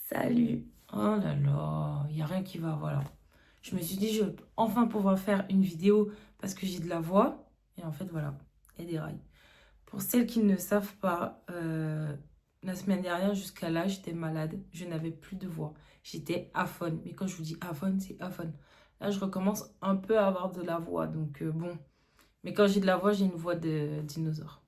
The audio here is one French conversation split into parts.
Salut. Oh là là, il n'y a rien qui va, voilà. Je me suis dit, je vais enfin pouvoir faire une vidéo parce que j'ai de la voix. Et en fait, voilà, il y a des rails. Pour celles qui ne savent pas, la semaine dernière, jusqu'à là, j'étais malade. Je n'avais plus de voix. J'étais aphone. Mais quand je vous dis aphone, c'est aphone. Là, je recommence un peu à avoir de la voix. Donc, bon. Mais quand j'ai de la voix, j'ai une voix de dinosaure.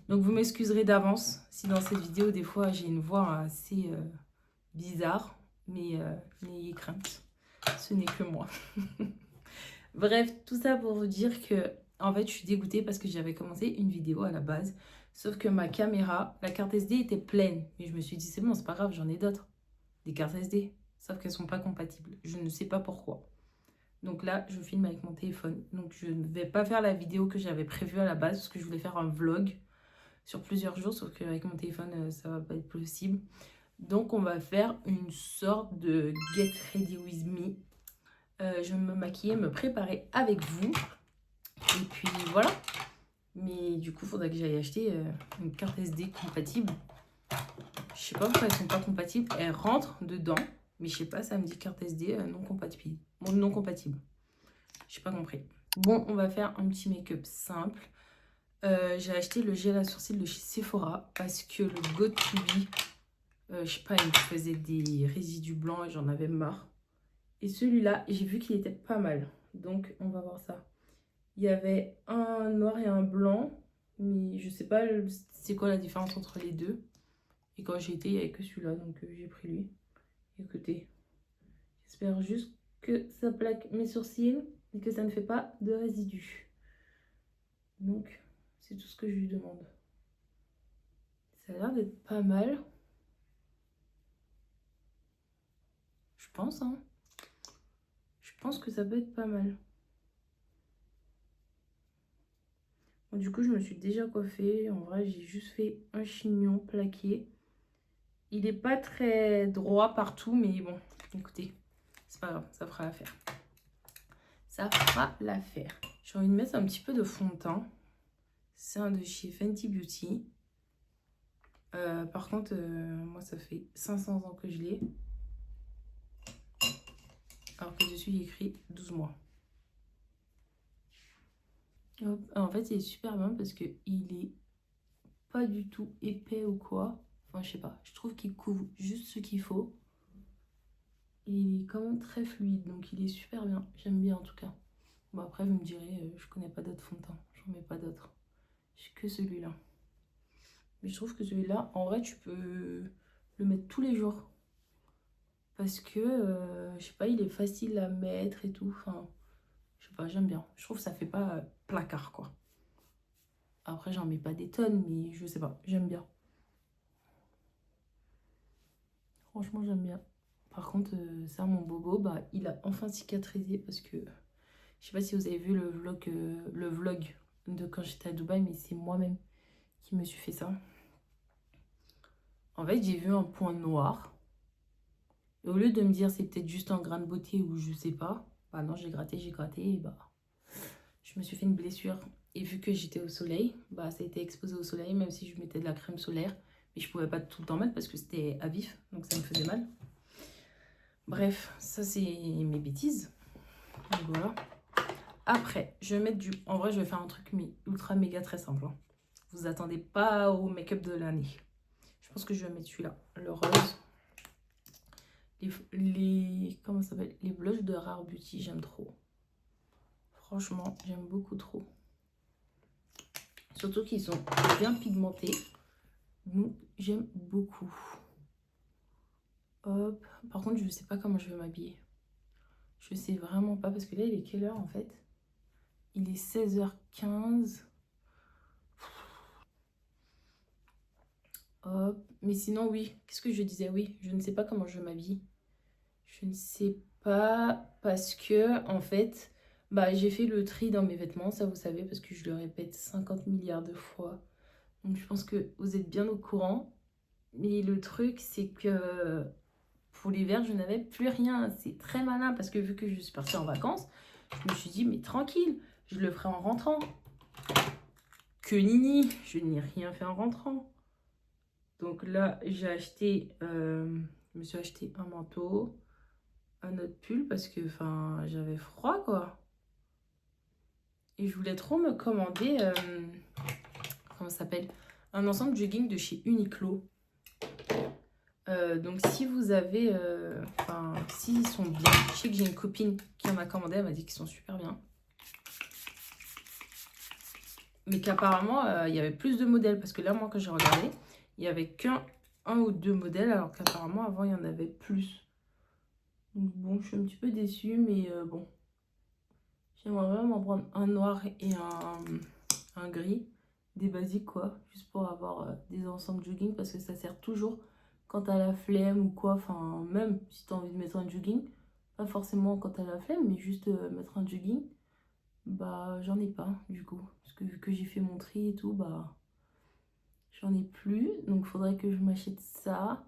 Donc, vous m'excuserez d'avance si dans cette vidéo, des fois, j'ai une voix assez bizarre, mais n'ayez crainte, ce n'est que moi. Bref, tout ça pour vous dire que, en fait, je suis dégoûtée parce que j'avais commencé une vidéo à la base, sauf que ma caméra, la carte SD était pleine. Mais je me suis dit, c'est bon, c'est pas grave, j'en ai d'autres, des cartes SD, sauf qu'elles sont pas compatibles. Je ne sais pas pourquoi. Donc là, je filme avec mon téléphone. Donc je ne vais pas faire la vidéo que j'avais prévue à la base, parce que je voulais faire un vlog sur plusieurs jours, sauf qu'avec mon téléphone, ça va pas être possible. Donc, on va faire une sorte de Get Ready With Me. Je vais me maquiller, me préparer avec vous. Et puis, voilà. Mais du coup, il faudrait que j'aille acheter une carte SD compatible. Je sais pas pourquoi elles sont pas compatibles. Elles rentrent dedans. Mais je sais pas, ça me dit carte SD non compatible. Bon, non compatible. J'ai pas compris. Bon, on va faire un petit make-up simple. J'ai acheté le gel à sourcils de chez Sephora parce que le Got To Be, je sais pas, il me faisait des résidus blancs et j'en avais marre. Et celui-là, j'ai vu qu'il était pas mal. Donc, on va voir ça. Il y avait un noir et un blanc. Mais je sais pas c'est quoi la différence entre les deux. Et quand j'ai été, il n'y avait que celui-là. Donc, j'ai pris lui. Écoutez, j'espère juste que ça plaque mes sourcils et que ça ne fait pas de résidus. Donc, c'est tout ce que je lui demande. Ça a l'air d'être pas mal. Je pense, hein. Je pense que ça peut être pas mal. Bon, du coup, je me suis déjà coiffée. En vrai, j'ai juste fait un chignon plaqué. Il n'est pas très droit partout, mais bon, écoutez, c'est pas grave, ça fera l'affaire. Ça fera l'affaire. J'ai envie de mettre un petit peu de fond de teint. C'est un de chez Fenty Beauty. Par contre, moi, ça fait 500 ans que je l'ai. Alors que dessus, il est écrit 12 mois. Hop. En fait, il est super bien parce qu'il est pas du tout épais ou quoi. Enfin, je sais pas. Je trouve qu'il couvre juste ce qu'il faut. Et il est quand même très fluide, donc il est super bien. J'aime bien en tout cas. Bon, après, vous me direz, je connais pas d'autres fonds de teint. J'en mets pas d'autres. J'ai que celui-là. Mais je trouve que celui-là, en vrai, tu peux le mettre tous les jours. Parce que, je sais pas, il est facile à mettre et tout. Enfin, je sais pas, j'aime bien. Je trouve que ça fait pas placard, quoi. Après, j'en mets pas des tonnes, mais je sais pas, j'aime bien. Franchement, j'aime bien. Par contre, ça, mon bobo, bah, il a enfin cicatrisé parce que je sais pas si vous avez vu le vlog de quand j'étais à Dubaï, mais c'est moi-même qui me suis fait ça. En fait, j'ai vu un point noir. Et au lieu de me dire c'est peut-être juste un grain de beauté ou je sais pas, bah non, j'ai gratté, et bah je me suis fait une blessure. Et vu que j'étais au soleil, bah ça a été exposé au soleil, même si je mettais de la crème solaire. Mais je pouvais pas tout le temps mettre parce que c'était à vif, donc ça me faisait mal. Bref, ça c'est mes bêtises. Donc voilà. Après, je vais mettre du... En vrai, je vais faire un truc ultra méga très simple. Hein. Vous attendez pas au make-up de l'année. Je pense que je vais mettre celui-là, le rose. Comment ça s'appelle? Les blushs de Rare Beauty, j'aime trop. Franchement, j'aime beaucoup trop. Surtout qu'ils sont bien pigmentés. Donc, j'aime beaucoup. Hop. Par contre, je ne sais pas comment je vais m'habiller. Je sais vraiment pas, parce que là, il est quelle heure en fait? Il est 16h15. Hop. Mais sinon, oui. Qu'est-ce que je disais? Oui, je ne sais pas comment je m'habille. Je ne sais pas parce que, en fait, bah, j'ai fait le tri dans mes vêtements. Ça, vous savez, parce que je le répète 50 milliards de fois. Donc, je pense que vous êtes bien au courant. Mais le truc, c'est que pour l'hiver, je n'avais plus rien. C'est très malin parce que vu que je suis partie en vacances, je me suis dit, mais tranquille, je le ferai en rentrant. Que nini, je n'ai rien fait en rentrant. Donc là, j'ai acheté Je me suis acheté un manteau, un autre pull parce que j'avais froid quoi. Et je voulais trop me commander, comment ça s'appelle, un ensemble de jogging de chez Uniqlo. Donc si vous avez, s'ils sont bien, je sais que j'ai une copine qui en a commandé, elle m'a dit qu'ils sont super bien. Mais qu'apparemment, il y avait plus de modèles. Parce que là, moi, quand j'ai regardé, il n'y avait qu'un ou deux modèles. Alors qu'apparemment, avant, il y en avait plus. Donc bon, je suis un petit peu déçue. Mais bon, j'aimerais vraiment prendre un noir et un gris. Des basiques, quoi. Juste pour avoir des ensembles jogging. Parce que ça sert toujours quand t'as la flemme ou quoi. Enfin, même si t'as envie de mettre un jogging. Pas forcément quand t'as la flemme, mais juste mettre un jogging. Bah, j'en ai pas, du coup. Parce que vu que j'ai fait mon tri et tout, bah, j'en ai plus. Donc, il faudrait que je m'achète ça.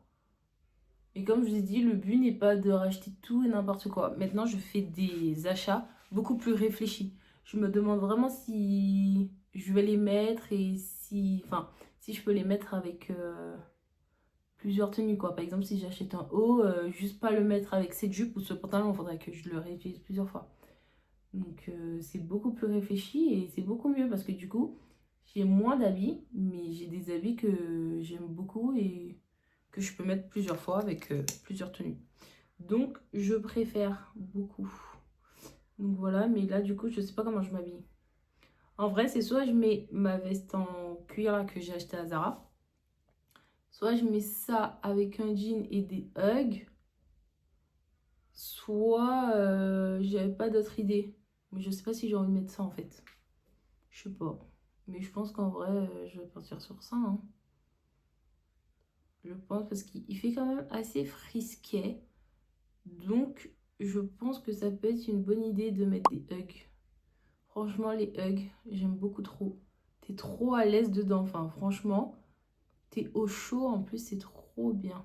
Et comme je vous ai dit, le but n'est pas de racheter tout et n'importe quoi. Maintenant, je fais des achats beaucoup plus réfléchis. Je me demande vraiment si je vais les mettre et si... Enfin, si je peux les mettre avec plusieurs tenues, quoi. Par exemple, si j'achète un haut, juste pas le mettre avec cette jupe ou ce pantalon. Il faudrait que je le réutilise plusieurs fois. Donc c'est beaucoup plus réfléchi et c'est beaucoup mieux parce que du coup, j'ai moins d'habits, mais j'ai des habits que j'aime beaucoup et que je peux mettre plusieurs fois avec plusieurs tenues. Donc je préfère beaucoup. Donc voilà, mais là du coup, je sais pas comment je m'habille. En vrai, c'est soit je mets ma veste en cuir là, que j'ai acheté à Zara, soit je mets ça avec un jean et des Uggs, soit j'avais pas d'autre idée. Mais je sais pas si j'ai envie de mettre ça en fait. Je sais pas. Mais je pense qu'en vrai, je vais partir sur ça. Hein. Je pense parce qu'il fait quand même assez frisquet. Donc, je pense que ça peut être une bonne idée de mettre des Uggs. Franchement, les Uggs, j'aime beaucoup trop. T'es trop à l'aise dedans. Enfin, franchement, t'es au chaud. En plus, c'est trop bien.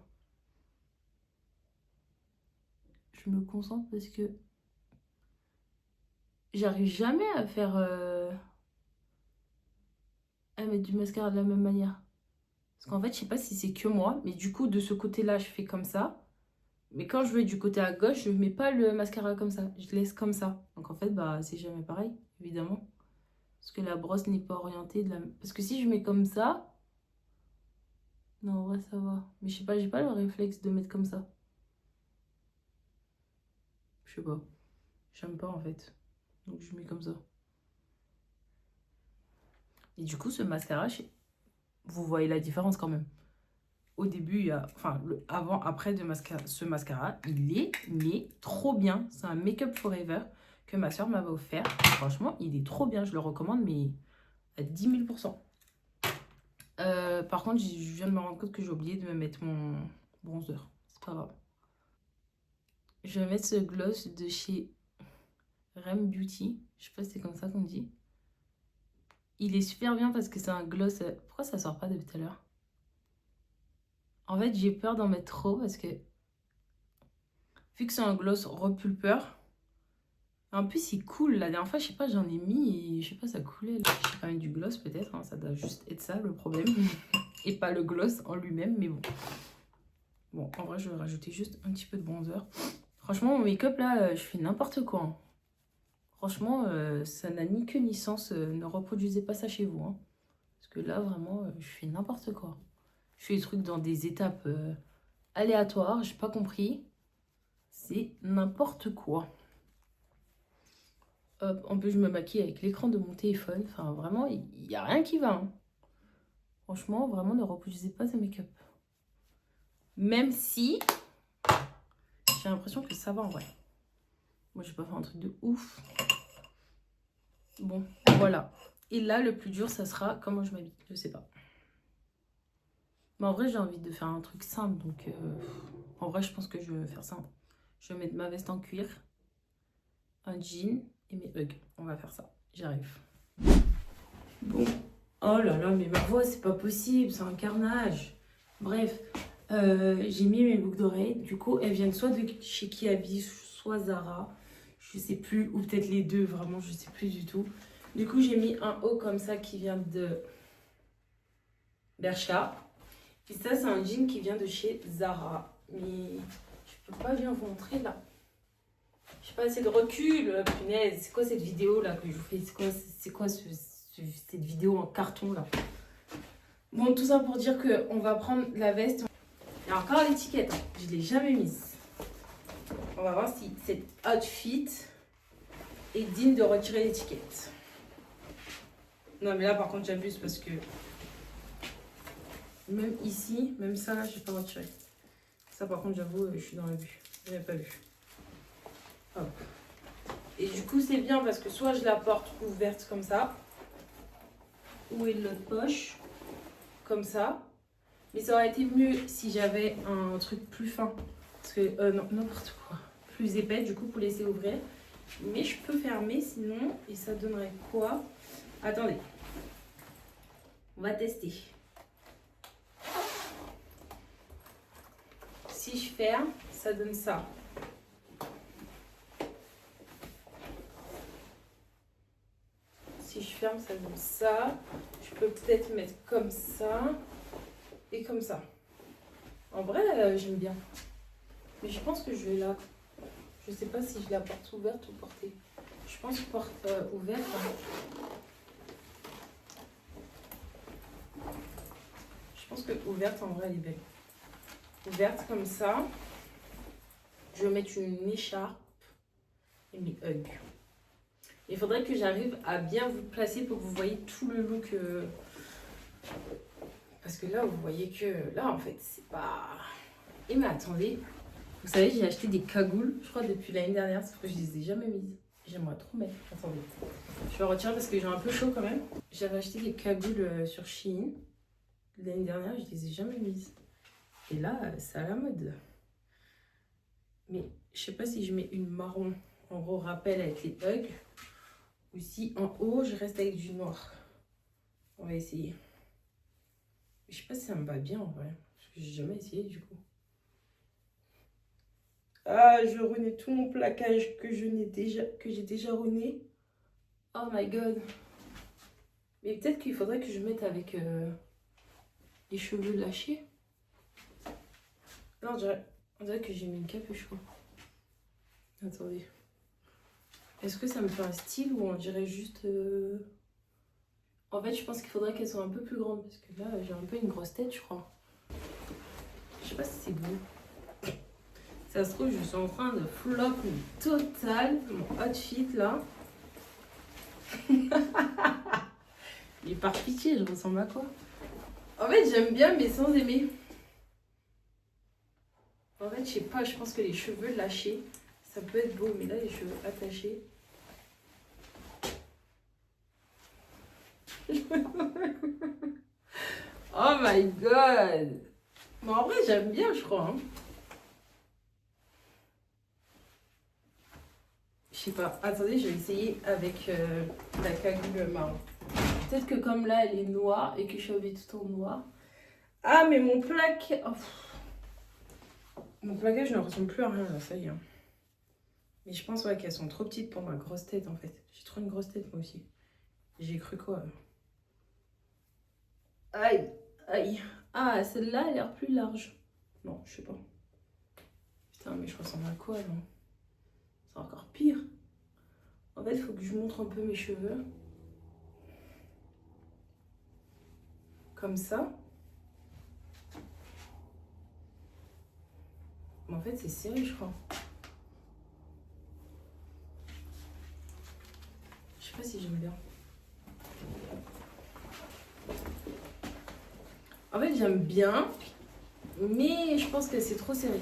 Je me concentre parce que j'arrive jamais à faire... à mettre du mascara de la même manière. Parce qu'en fait, je sais pas si c'est que moi. Mais du coup, de ce côté-là, je fais comme ça. Mais quand je vais du côté à gauche, je mets pas le mascara comme ça. Je laisse comme ça. Donc en fait, bah c'est jamais pareil, évidemment. Parce que la brosse n'est pas orientée de la... Parce que si je mets comme ça... Non, en vrai, ça va. Mais je sais pas, j'ai pas le réflexe de mettre comme ça. Je sais pas. J'aime pas en fait. Donc je mets comme ça. Et du coup, ce mascara, vous voyez la différence quand même. Au début, il y a... Enfin, le avant, après de ce mascara, il est mais trop bien. C'est un Make Up Forever que ma soeur m'avait offert. Franchement, il est trop bien. Je le recommande, mais à 10 000%. Par contre, je viens de me rendre compte que j'ai oublié de me mettre mon bronzer. C'est pas grave. Je vais mettre ce gloss de chez Rem Beauty. Je sais pas si c'est comme ça qu'on dit. Il est super bien parce que c'est un gloss... Pourquoi ça sort pas depuis tout à l'heure? En fait, j'ai peur d'en mettre trop parce que... Vu que c'est un gloss repulpeur... En plus, il coule. La dernière fois, je sais pas, j'en ai mis et je sais pas, ça coulait. Là. Je sais pas, mettre du gloss peut-être. Hein, ça doit juste être ça le problème. Et pas le gloss en lui-même, mais bon. Bon, en vrai, je vais rajouter juste un petit peu de bronzer. Franchement, mon make-up, là, je fais n'importe quoi. Hein. Franchement, ça n'a ni queue ni sens. Ne reproduisez pas ça chez vous. Hein. Parce que là, vraiment, je fais n'importe quoi. Je fais des trucs dans des étapes aléatoires. J'ai pas compris. C'est n'importe quoi. Hop, en plus, je me maquille avec l'écran de mon téléphone. Enfin, vraiment, il n'y a rien qui va. Hein. Franchement, vraiment, ne reproduisez pas ce make-up. Même si j'ai l'impression que ça va en vrai. Moi, je vais pas faire un truc de ouf. Bon, voilà. Et là, le plus dur, ça sera comment je m'habille. Je sais pas. Mais en vrai, j'ai envie de faire un truc simple. Donc, en vrai, je pense que je vais faire simple. Je vais mettre ma veste en cuir, un jean et mes Uggs. On va faire ça. J'arrive. Bon. Oh là là, mais ma voix, c'est pas possible. C'est un carnage. Bref, j'ai mis mes boucles d'oreilles. Du coup, elles viennent soit de chez Kiabi, soit Zara. Je sais plus. Ou peut-être les deux. Vraiment, je sais plus du tout. Du coup, j'ai mis un haut comme ça qui vient de Bershka. Et ça, c'est un jean qui vient de chez Zara. Mais je peux pas bien vous montrer là. J'ai pas assez de recul, punaise. C'est quoi cette vidéo là que je vous fais? C'est quoi cette vidéo en carton là? Bon, tout ça pour dire qu'on va prendre la veste. Il y a encore l'étiquette, hein. Je l'ai jamais mise. On va voir si cet outfit est digne de retirer l'étiquette. Non, mais là par contre, j'abuse parce que même ici, même ça là, je vais pas retirer. Ça par contre, j'avoue, je suis dans l'abus. Je n'avais pas vu. Hop. Et du coup, c'est bien parce que soit je la porte ouverte comme ça, ou est l'autre poche, comme ça. Mais ça aurait été mieux si j'avais un truc plus fin. Parce que, non, n'importe quoi. Plus épais, du coup, pour laisser ouvrir. Mais je peux fermer sinon. Et ça donnerait quoi? Attendez. On va tester. Si je ferme, ça donne ça. Si je ferme, ça donne ça. Je peux peut-être mettre comme ça et comme ça. En vrai, j'aime bien. Mais je pense que je vais la... Je sais pas si je la porte ouverte ou portée. Je pense porte ouverte. Hein. Je pense que ouverte, en vrai, elle est belle. Ouverte comme ça. Je vais mettre une écharpe et mes hugs. Il faudrait que j'arrive à bien vous placer pour que vous voyez tout le look. Parce que là, vous voyez que... Là, en fait, c'est pas... Et mais attendez. Vous savez, j'ai acheté des cagoules, je crois, depuis l'année dernière. Sauf que je les ai jamais mises. J'aimerais trop mettre. Attendez. Je vais retirer parce que j'ai un peu chaud quand même. J'avais acheté des cagoules sur Shein. L'année dernière, je les ai jamais mises. Et là, c'est à la mode. Mais je sais pas si je mets une marron. En gros, rappel avec les hugs. Ou si en haut, je reste avec du noir. On va essayer. Je sais pas si ça me va bien en vrai. Parce que j'ai jamais essayé du coup. Ah, je renais tout mon plaquage que j'ai déjà rené. Oh my god. Mais peut-être qu'il faudrait que je mette avec les cheveux lâchés. Non, on dirait que j'ai mis une capuche. Attendez. Est-ce que ça me fait un style ou on dirait juste... En fait, je pense qu'il faudrait qu'elles soient un peu plus grandes. Parce que là, j'ai un peu une grosse tête, je crois. Je sais pas si c'est beau. Ça se trouve, je suis en train de flop total mon outfit là. Mais par pitié, je ressemble à quoi? En fait, j'aime bien, mais sans aimer. En fait, je sais pas, je pense que les cheveux lâchés, ça peut être beau, mais là, les cheveux attachés. Oh my god! Mais en vrai, j'aime bien, je crois. Hein. Je sais pas. Attendez, je vais essayer avec la cagoule marron. Peut-être que comme là, elle est noire et que je suis habillée tout en noir. Ah, mais mon plaque... Oh. Mon plaquage ne ressemble plus à rien, là, ça y est. Hein. Mais je pense ouais, qu'elles sont trop petites pour ma grosse tête, en fait. J'ai trop une grosse tête, moi aussi. J'ai cru quoi? Aïe, aïe. Ah, celle-là, elle a l'air plus large. Non, je sais pas. Putain, mais je ressemble à quoi, non? C'est encore pire. En fait, il faut que je montre un peu mes cheveux. Comme ça. Mais en fait, c'est serré, je crois. Je sais pas si j'aime bien. En fait, j'aime bien, mais je pense que c'est trop serré.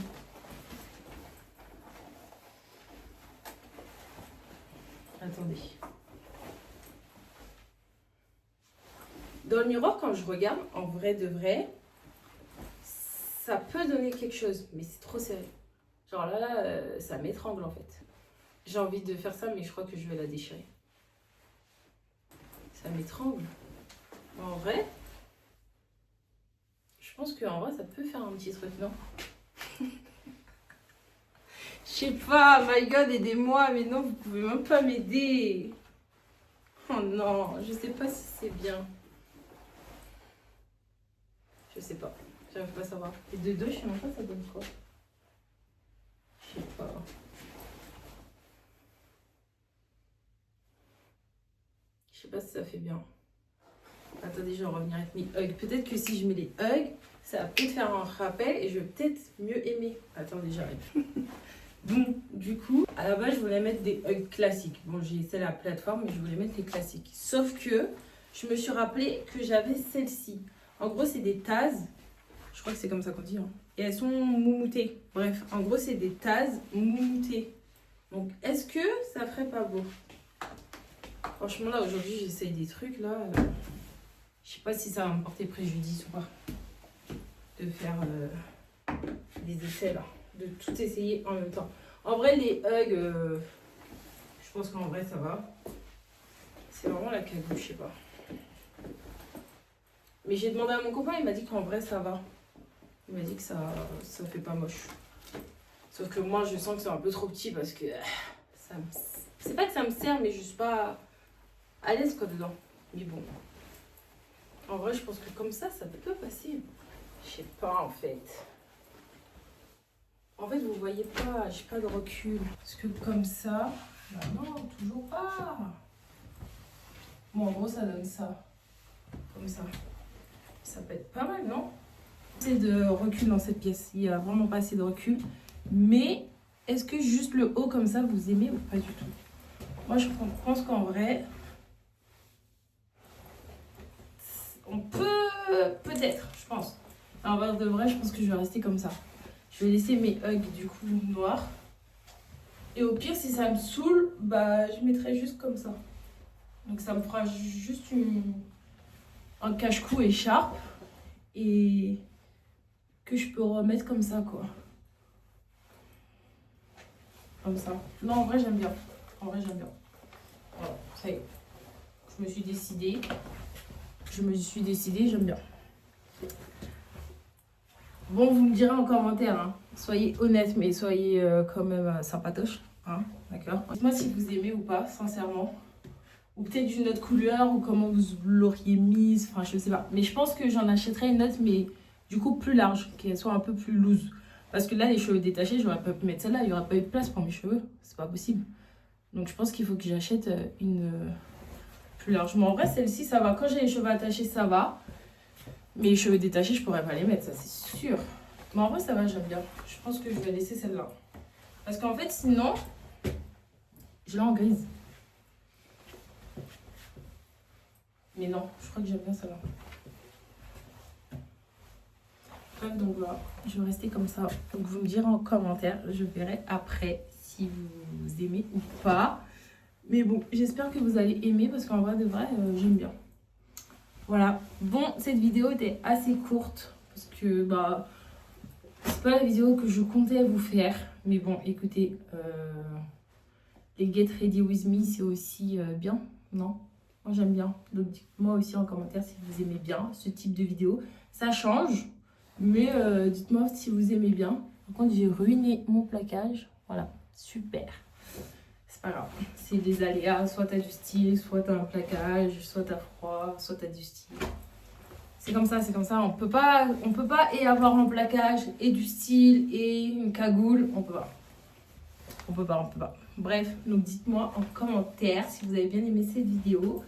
Attendez. Dans le miroir, quand je regarde, en vrai de vrai, ça peut donner quelque chose, mais c'est trop serré. Genre là, ça m'étrangle en fait. J'ai envie de faire ça, mais je crois que je vais la déchirer. Ça m'étrangle. En vrai, je pense qu'en vrai, ça peut faire un petit truc, non? Je sais pas, my god, aidez-moi, mais non, vous pouvez même pas m'aider. Oh non, je sais pas si c'est bien. Je sais pas. J'arrive pas à savoir. Et de 2, je sais même pas ça donne quoi. Je sais pas. Je sais pas si ça fait bien. Attendez, je vais revenir avec mes hugs. Peut-être que si je mets les hugs, ça va peut-être faire un rappel et je vais peut-être mieux aimer. Attendez, j'arrive. Bon, du coup, à la base, je voulais mettre des hugs classiques. Bon, j'ai essayé la plateforme, mais je voulais mettre les classiques. Sauf que je me suis rappelé que j'avais celle-ci. En gros, c'est des Tazz. Je crois que c'est comme ça qu'on dit. Hein. Et elles sont moumoutées. Bref, en gros, c'est des Tazz moumoutées. Donc, est-ce que ça ferait pas beau? Franchement, là, aujourd'hui, j'essaye des trucs, là. Je sais pas si ça va me porter préjudice ou pas. De faire des essais, là. De tout essayer en même temps. En vrai, les hugs, je pense qu'en vrai, ça va. C'est vraiment la cagoule, je sais pas. Mais j'ai demandé à mon copain, il m'a dit qu'en vrai, ça va. Il m'a dit que ça fait pas moche. Sauf que moi, je sens que c'est un peu trop petit parce que c'est pas que ça me sert, mais je suis pas à l'aise quoi dedans. Mais bon. En vrai, je pense que comme ça peut passer. Je sais pas en fait. En fait, vous voyez pas, j'ai pas de recul. Parce que comme ça, bah non, toujours pas. Bon, en gros, ça donne ça. Comme ça. Ça peut être pas mal, non? C'est de recul dans cette pièce. Il n'y a vraiment pas assez de recul. Mais est-ce que juste le haut comme ça, vous aimez ou pas du tout? Moi, je pense qu'en vrai, on peut peut-être, je pense. En vrai de vrai, je pense que je vais rester comme ça. Je vais laisser mes hugs du coup noirs. Et au pire, si ça me saoule, bah je mettrai juste comme ça. Donc ça me fera juste un cache-cou écharpe. Et que je peux remettre comme ça quoi. Comme ça. Non, en vrai, j'aime bien. En vrai, j'aime bien. Voilà, ça y est. Je me suis décidée. J'aime bien. Bon, vous me direz en commentaire, hein. Soyez honnête, mais soyez quand même sympatoche. Hein, d'accord? Dites-moi si vous aimez ou pas, sincèrement. Ou peut-être d'une autre couleur, ou comment vous l'auriez mise. Enfin, je sais pas. Mais je pense que j'en achèterai une autre, mais du coup plus large, qu'elle soit un peu plus loose. Parce que là, les cheveux détachés, j'aurais pas pu mettre celle-là. Il n'y aurait pas eu de place pour mes cheveux. C'est pas possible. Donc, je pense qu'il faut que j'achète une plus large. Mais en vrai, celle-ci, ça va. Quand j'ai les cheveux attachés, ça va. Mais les cheveux détachés, je pourrais pas les mettre, ça c'est sûr. Mais en vrai, ça va, j'aime bien. Je pense que je vais laisser celle-là. Parce qu'en fait, sinon, je l'ai en grise. Mais non, je crois que j'aime bien celle-là. Bref, donc voilà, je vais rester comme ça. Donc vous me direz en commentaire, je verrai après si vous aimez ou pas. Mais bon, j'espère que vous allez aimer parce qu'en vrai de vrai, j'aime bien. Voilà, bon, cette vidéo était assez courte parce que bah c'est pas la vidéo que je comptais vous faire. Mais bon, écoutez, les Get Ready With Me, c'est aussi bien, non? Moi j'aime bien. Donc dites-moi aussi en commentaire si vous aimez bien ce type de vidéo. Ça change, mais dites-moi si vous aimez bien. Par contre, j'ai ruiné mon plaquage. Voilà, super. C'est pas grave. C'est des aléas. Soit t'as du style, soit t'as un plaquage, soit t'as froid, soit t'as du style. C'est comme ça, c'est comme ça. On peut pas et avoir un plaquage, et du style, et une cagoule. On peut pas. On peut pas. Bref, donc dites-moi en commentaire si vous avez bien aimé cette vidéo.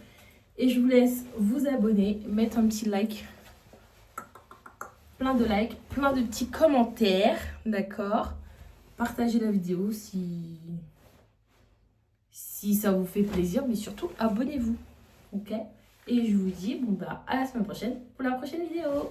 Et je vous laisse vous abonner, mettre un petit like. Plein de likes, plein de petits commentaires. D'accord? Partagez la vidéo si ça vous fait plaisir. Mais surtout, abonnez-vous. Ok? Et je vous dis, bon bah, à la semaine prochaine pour la prochaine vidéo.